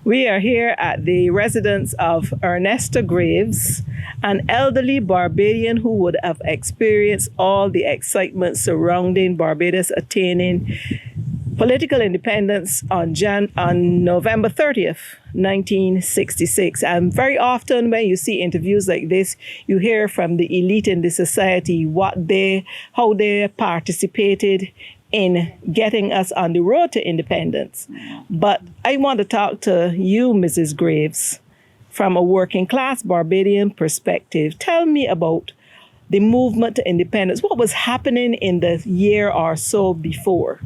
We are here at the residence of Ernesta Greaves, an elderly Barbadian who would have experienced all the excitement surrounding Barbados attaining political independence on November 30th, 1966. And very often when you see interviews like this, you hear from the elite in the society how they participated in getting us on the road to independence. But I want to talk to you, Mrs. Greaves, from a working class Barbadian perspective. Tell me about the movement to independence. What was happening in the year or so before?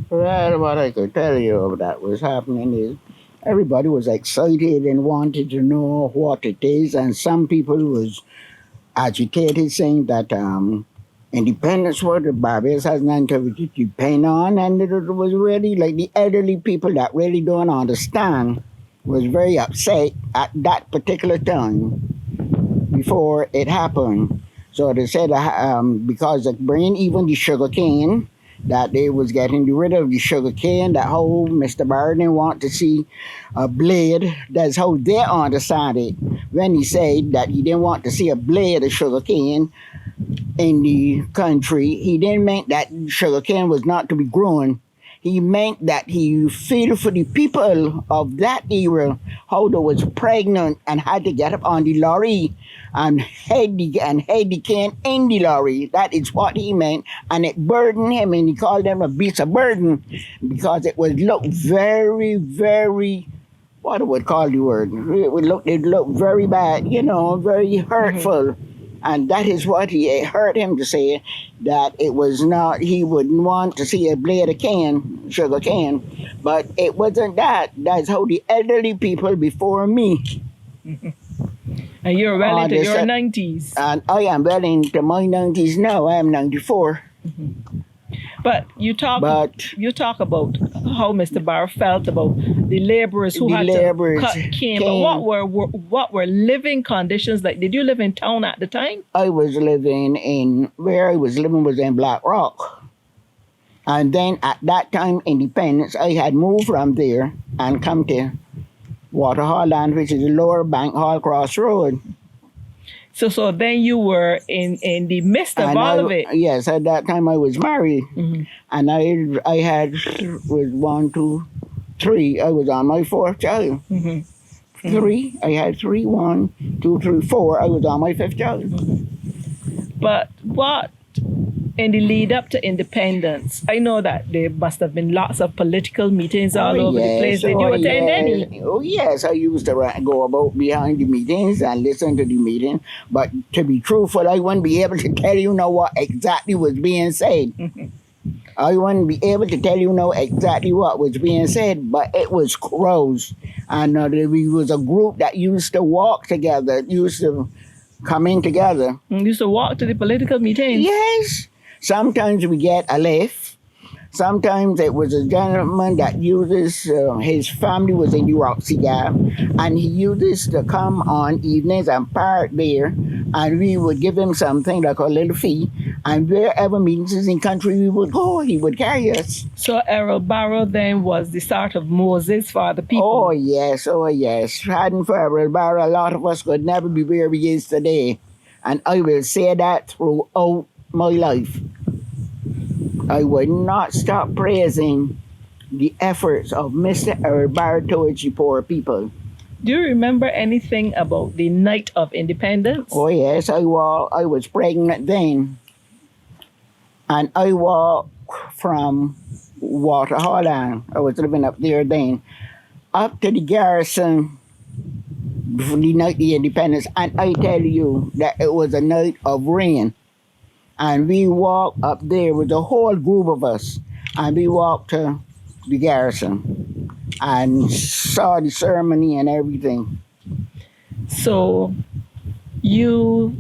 Well, what I could tell you that was happening is everybody was excited and wanted to know what it is, and some people was agitated saying that independence for the Barbados has nothing to depend on, and it was really like the elderly people that really don't understand was very upset at that particular time before it happened. So they said because of bringing even the sugar cane, that they was getting rid of the sugar cane, that whole Mr. Barbadian want to see a blade. That's how they understand it. When he said that he didn't want to see a blade of sugar cane in the country, he didn't mean that sugar cane was not to be grown. He meant that he feel for the people of that era, how they was pregnant and had to get up on the lorry and head the cane in the lorry. That is what he meant. And it burdened him, and he called them a beast of burden because it would look very, very, what I would call the word? It looked very bad, very hurtful. Mm-hmm. And that is what he heard him to say, that it was not, he wouldn't want to see a blade of sugar cane. But it wasn't that. That's how the elderly people before me. And you're well into your 90s. And I am well into my 90s now. I am 94. Mm-hmm. But you talk about how Mr. Barr felt about the laborers who had to cut cane. But what were living conditions like? Did you live in town at the time? I was living where I was living was in Black Rock. And then at that time, independence, I had moved from there and come to Waterhall Land, which is the Lower Bank Hall Crossroad. So then you were in the midst of all of it. Yes, at that time I was married. Mm-hmm. And I had was 1, 2, 3. I was on my fourth child. Mm-hmm. 3. I had 3, 1, 2, 3, 4. I was on my fifth child. Mm-hmm. But what in the lead up to independence, I know that there must have been lots of political meetings all over the place. Did you attend any? Oh, yes. I used to go about behind the meetings and listen to the meeting. But to be truthful, I wouldn't be able to tell you what exactly was being said. Mm-hmm. I wouldn't be able to tell you exactly what was being said, but it was crows. And there was a group that used to walk together, used to come in together. You used to walk to the political meetings? Yes. Sometimes we get a lift. Sometimes it was a gentleman that uses, his family was in the Roxy Gap, and he uses to come on evenings and park there, and we would give him something like a little fee, and wherever meetings in country we would go, he would carry us. So Errol Barrow then was the start of Moses for the people? Oh yes. Hadn't for Errol Barrow, a lot of us could never be where we is today, and I will say that throughout my life. I would not stop praising the efforts of Mr. Errol Barrow towards the poor people. Do you remember anything about the night of independence? Oh yes, I was pregnant then. And I walked from Waterhall, I was living up there then, up to the garrison for the night of the independence. And I tell you that it was a night of rain. And we walked up there with a whole group of us, and we walked to the garrison and saw the ceremony and everything. So you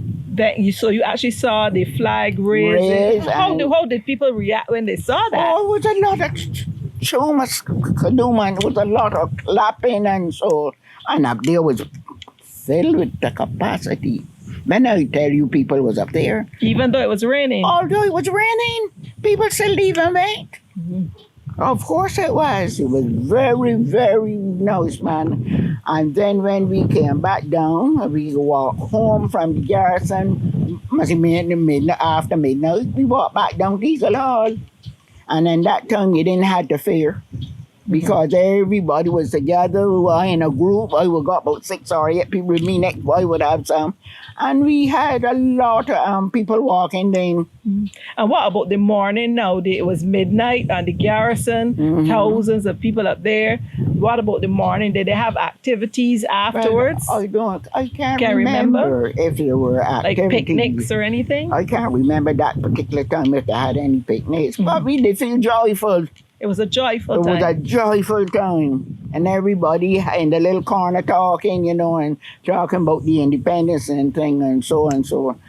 actually saw the flag raised. How did people react when they saw that? Oh, it was a lot of it was a lot of clapping and so, and up there was filled with the capacity. When I tell you people was up there. Even though it was raining? Although it was raining, people still even went. Mm-hmm. Of course it was. It was very, very nice, man. And then when we came back down, we walked home from the garrison. Must have been midnight, after midnight. We walked back down Diesel Hall. And then that time you didn't have to fear because everybody was together. We were in a group. I would got about 6 or 8 people with me next. I would have some. And we had a lot of people walking then. And what about the morning now? It was midnight and the garrison, thousands of people up there. What about the morning? Did they have activities afterwards? Well, I can't remember if there were activities. Like picnics or anything? I can't remember that particular time if they had any picnics. But we did feel joyful. It was a joyful time. It was a joyful time. And everybody in the little corner talking, and talking about the independence and thing and so on and so on.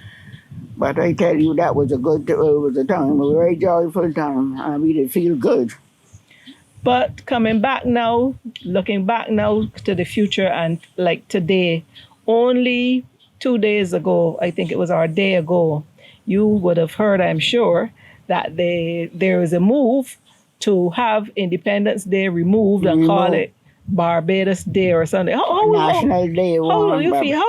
But I tell you, that was a time, a very joyful time. And we did feel good. But coming back now, looking back now to the future and like today, only 2 days ago, I think it was our day ago, you would have heard, I'm sure, that there is a move to have Independence Day removed and call it Barbados Day or something. National Day. How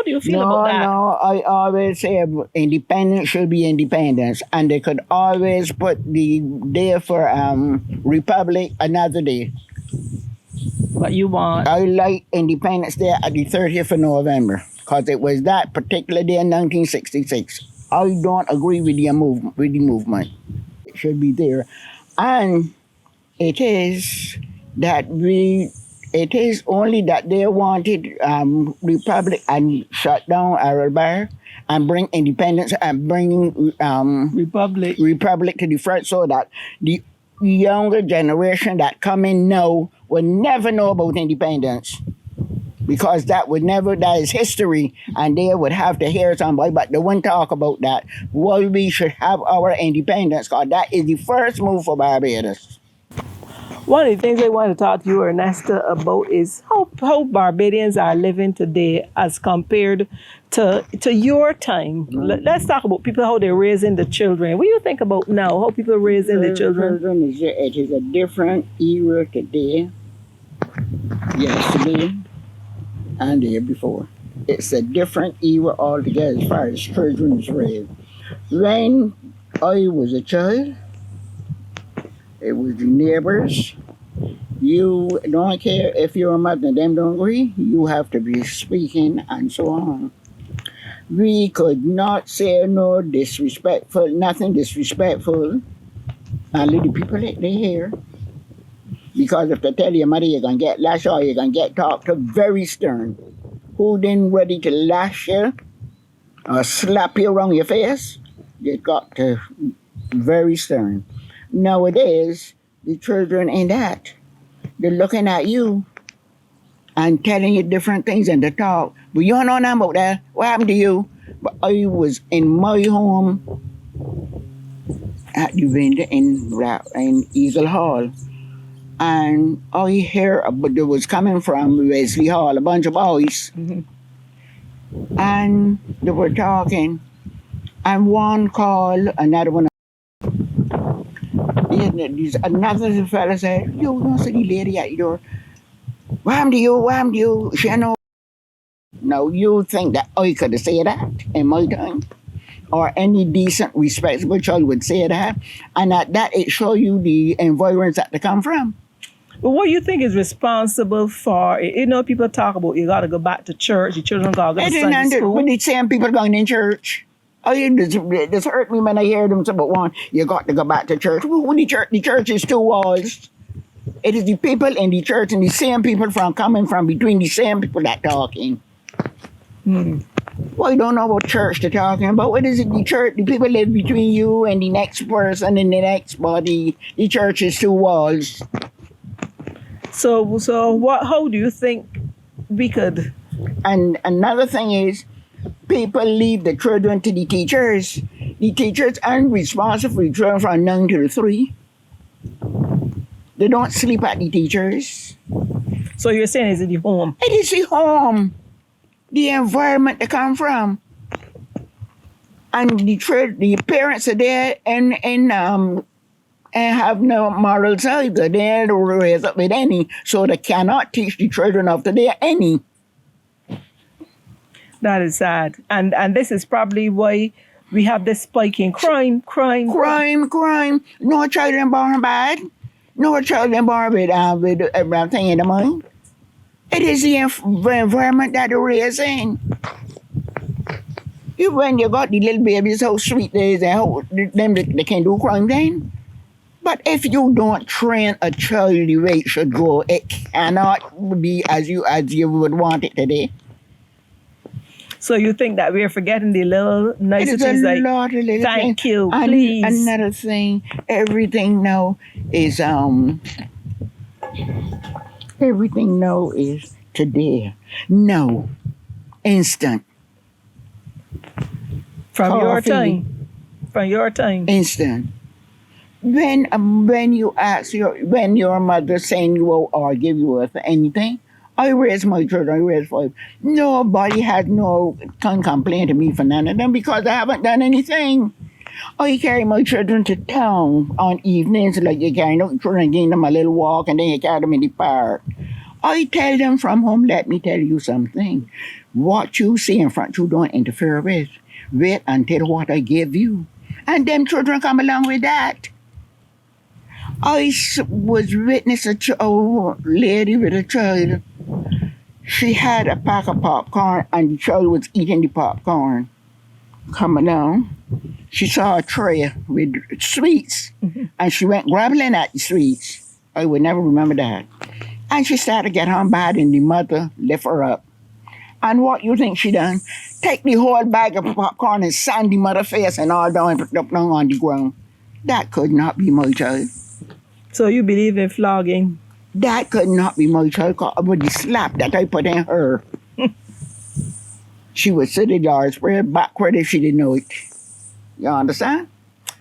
do you feel about that? No, I always say independence should be independence, and they could always put the day for Republic another day. What you want? I like Independence Day at the 30th of November because it was that particular day in 1966. I don't agree with the movement. It should be there, and it is only that they wanted Republic and shut down Aralbar and bring independence and bring Republic to the front so that the younger generation that come in now will never know about independence. Because that is history, and they would have to hear somebody, but they wouldn't talk about that. Well, we should have our independence, because that is the first move for Barbados. One of the things I want to talk to you, Ernesta, about is how Barbadians are living today as compared to your time. Let's talk about people, how they're raising the children. What do you think about now, how people are raising the children? It is a different era today, yesterday, and the year before. It's a different era altogether as far as children is raised. When I was a child, it was the neighbors. You don't care if your mother and them don't agree, you have to be speaking and so on. We could not say nothing disrespectful, and let the people let they hear. Because if they tell your mother you're going to get lashed or you're going to get talked to very stern, who then ready to lash you or slap you around your face, you got to very stern. Nowadays, the children ain't that. They're looking at you and telling you different things and they talk. But you don't know nothing about that. What happened to you? But I was in my home at the window in Eagle Hall. And I hear there was coming from Wesley Hall, a bunch of boys. And they were talking. And one called, another one. Another fella said, "You don't see the lady at your door. What happened to you? What happened to you? She know." Now you think that I could say that in my time? Or any decent, respectable child would say that? And at that, it shows you the environments that they come from. But what do you think is responsible for, people talk about you got to go back to church, the children got to go to Sunday school. But the same people going in church. This hurt me when I hear them say, but one, you got to go back to church. Well, the church is two walls. It is the people in the church and the same people coming from between the same people that talking. Well, you don't know about church they're talking about. What is it, the church? The people live between you and the next person and the next body. The church is two walls. So how do you think we could? And another thing is, people leave the children to the teachers. The teachers aren't responsible for the children from 9 to 3. They don't sleep at the teachers. So you're saying it's the home? It is the home. The environment they come from. And the parents are there in and have no morals either. They're raised up with any, so they cannot teach the children of today any. That is sad. And this is probably why we have this spike in crime. Crime. No children born bad. No children born with everything in the mind. It is the environment that they're raised in. When you got the little babies, how sweet they is, and how them they can do crime then. But if you don't train a child the way it should go, it cannot be as you would want it today. So you think that we're forgetting the little niceties like lot of little thank things. you, And please. another thing, everything now is today. No. Instant. From your Coffee. time. From your time. Instant. When you ask when your mother saying you will or give you anything, I raise my children, I raise 5. Nobody can complain to me for none of them because I haven't done anything. I carry my children to town on evenings, like you carry no children, give them a little walk, and then you carry them in the park. I tell them from home, let me tell you something. What you see in front, you don't interfere with. Wait until what I give you. And them children come along with that. I was witness a lady with a child. She had a pack of popcorn and the child was eating the popcorn. Come along. She saw a tray with sweets and she went grabbing at the sweets. I would never remember that. And she started to get on bad and the mother lift her up. And what you think she done? Take the whole bag of popcorn and sand the mother face and all down on the ground. That could not be my child. So you believe in flogging? That could not be my child with the slap that I put in her. She would sit in Lord's Prayer backward if she didn't know it. You understand?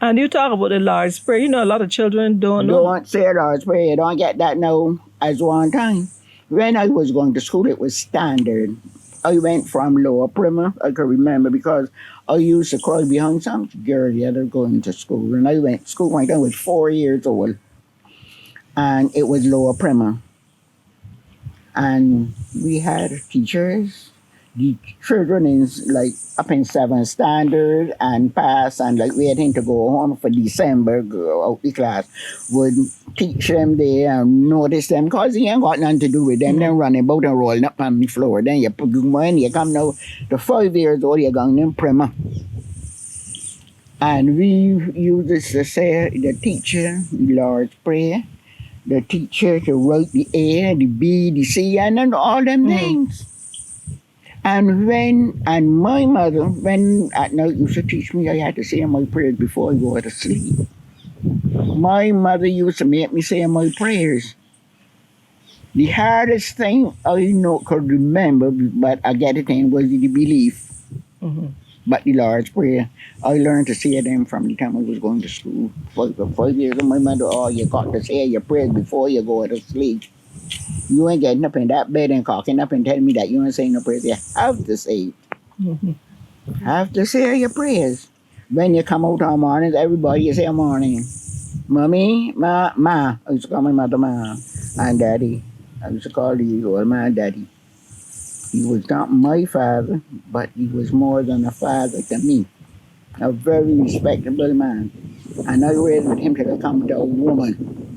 And you talk about the Lord's Prayer. You know, a lot of children don't know. Don't say Lord's Prayer. You don't get that now as one time. When I was going to school, it was standard. I went from lower primer, I can remember, because I used to cry behind some girl the other going to school. And I went to school when I was 4 years old. And it was lower primer. And we had teachers. The children is like up in 7th standard and pass and like waiting to go home for December, go out the class, would teach them there and notice them because he ain't got nothing to do with them. Them running about and rolling up on the floor. Then you put when you come now to 5 years old, you're going in primer. And we used to say the teacher, the Lord's Prayer, the teacher to write the A, the B, the C, and all them things. And my mother, when at night used to teach me, I had to say my prayers before I go to sleep. My mother used to make me say my prayers. The hardest thing I could remember, but I get it in, was the belief. But the Lord's Prayer, I learned to say them from the time I was going to school. For 5 years, and my mother, you got to say your prayers before you go to sleep. You ain't getting up in that bed and cocking up and telling me that you ain't saying no prayers. You have to say it. Have to say your prayers. When you come out on mornings, everybody you say morning. Mommy, ma. I used to call my mother ma. And daddy. I used to call the old man daddy. He was not my father, but he was more than a father to me. A very respectable man. And I raised with him till I come to a woman.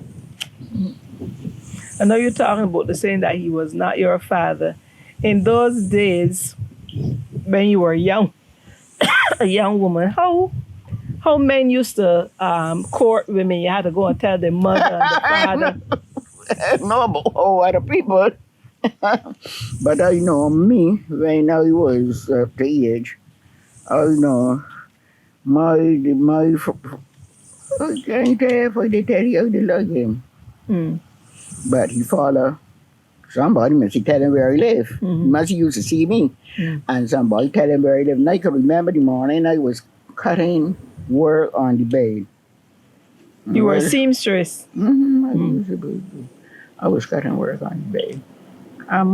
I know you're talking about the saying that he was not your father. In those days, when you were young, a young woman, how men used to court women? You had to go and tell their mother and the father. No, but other people. But I know me, when I was the age, I know my I can't tell if I tell you I like him. But he follow somebody must tell him where he live. He must used to see me. And somebody tell him where he live. And I can remember the morning I was cutting work on the bed. You were a seamstress. I was cutting work on the bed. And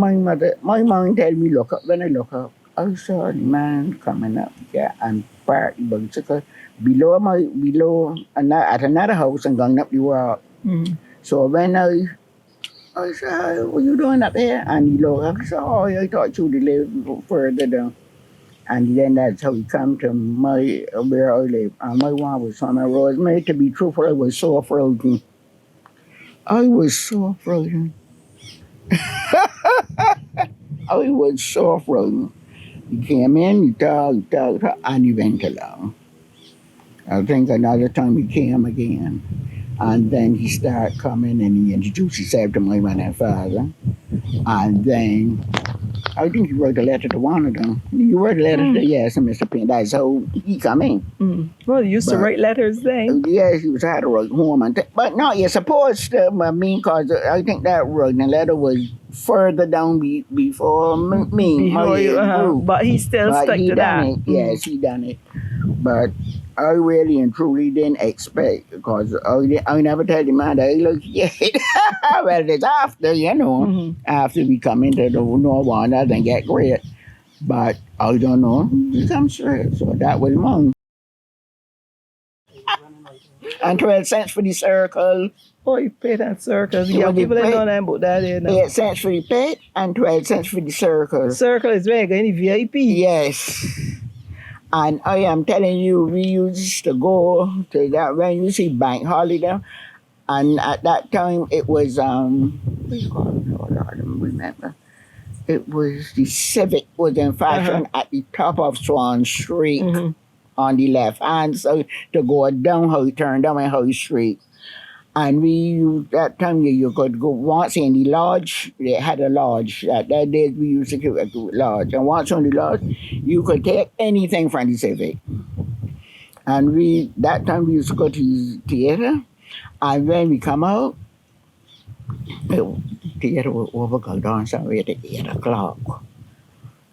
my mom tell me look up. When I look up, I saw the man coming up, yeah, and parked the bicycle below at another house and going up the walk. Mm. So when I said, "Hey, what you doing up here?" And he looked up, I said, "Oh, I thought you live further down." And then that's how he come to my where I live. And my one was from a Rosemary. To be truthful, I was so frozen. I was so frozen. I was so frozen. He came in, he talked, and he went along. I think another time he came again. And then he started coming and he introduced himself to my mother and father. And then I think he wrote a letter to one of them. He wrote a letter to, yes, Mr. Payne. That's how he come in. Mm. Well, you used to write letters then. Yes, he was had to write home. But no, you're supposed to, because I think that writing letter was further down before me. Before you, but he still stuck to that. It. Yes, he done it. But I really and truly didn't expect, because I never tell the man that he look yet. Well, it's after, after we come into the North that and get great. But I don't know. He come straight. So that was mine. And 12 cents for the circle. Oh, you paid that circle. Yeah, people don't know that about that. 8 cents for the pet and 12 cents for the circle. Circle is very good in VIP. Yes. And I am telling you, we used to go to that when you see bank holiday. And at that time, it was, what do you call it? Lord, I don't remember. It was the Civic was in fashion at the top of Swan Street on the left hand. So to go down, turn down High Street. And we used, that time you could go once in the lodge. They had a lodge. That days we used to go to the lodge. And once on the lodge, you could take anything from the Civic. And that time we used to go to the theater. And when we come out, the theater would overgo down somewhere at 8 o'clock.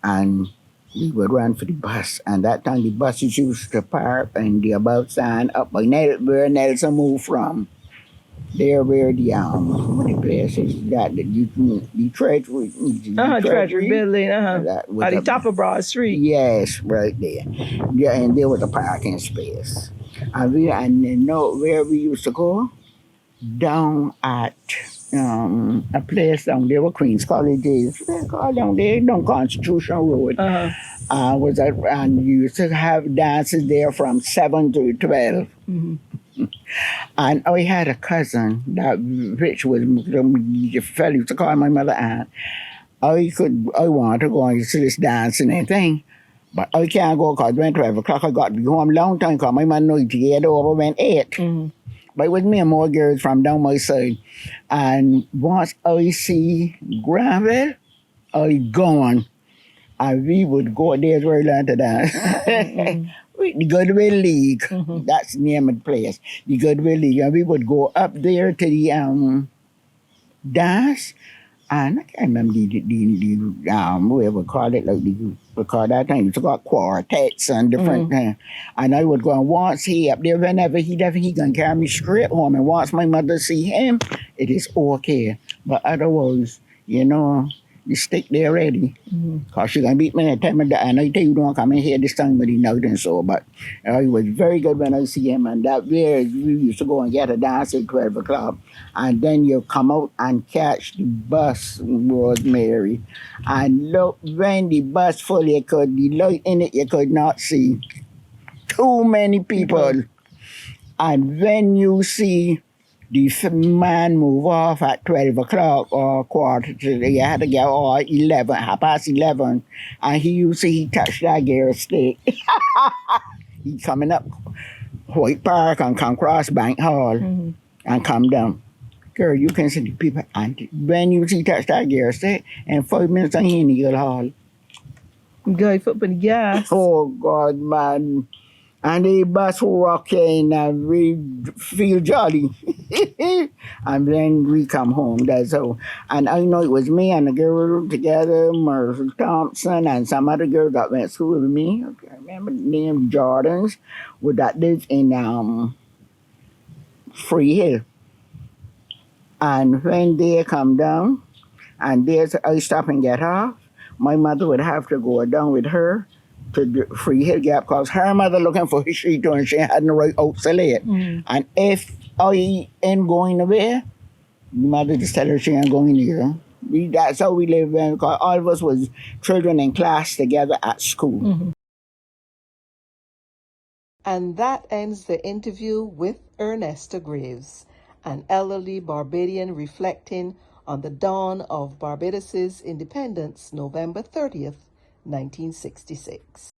And we would run for the bus. And that time the buses used to park in the above sign up by where Nelson moved from. There where the many places that the treasury treasury building at the top of Broad Street. Yes, right there. Yeah, and there was a parking space. And where we used to go? Down at a place down there where Queens College is. They call down there, down Constitution Road. And you used to have dances there from 7 to 12. Mm-hmm. And I had a cousin that Rich was the fellow used to call my mother Ann. I wanted to go and see this dancing and thing, but I can't go because when 12 o'clock I got to be home a long time because my mother knew to get over when 8. Mm-hmm. But it was me and more girls from down my side. And once I see Granville, I gone. And we would go there where I learned to dance. Mm-hmm. The Goodwill League. Mm-hmm. That's the name of the place. The Goodwill League. And we would go up there to the dance. And I can't remember whoever called it, because that time it got quartets and different things. And I would go and once he up there, whenever he left, he gonna carry me straight home. And once my mother see him, it is okay. But otherwise, you stick there ready. Because she's going to beat me at the time of that. And I tell you, don't come in here this time with the note and so. But it was very good when I see him. And that way, we used to go and get a dance at 12 o'clock. And then you come out and catch the bus, Rosemary. And look, when the bus full, the light in it, you could not see. Too many people. And when you see the man move off at 12 o'clock or quarter to, you had to get, or 11, 11:30, and he touched that gear stick. He coming up White Park and come across Bank Hall and come down. Girl, you can see the people, and when you see touch that gear stick, in 5 minutes, I in the hall. Go foot on the gas. Oh, God, man. And the bus rocking and we feel jolly. And then we come home, that's all. And I know it was me and the girl together, Marshall Thompson and some other girl that went to school with me. I remember the name Jordans, that lived in Free Hill. And when they come down, and I stop and get off, my mother would have to go down with her to the Free Hill Gap because her mother looking for her street and she hadn't right out to late. And if I ain't going away, my mother just tell her she ain't going either. That's how we live, because all of us was children in class together at school. And that ends the interview with Ernesta Greaves, an elderly Barbadian reflecting on the dawn of Barbados's independence, November 30th, 1966.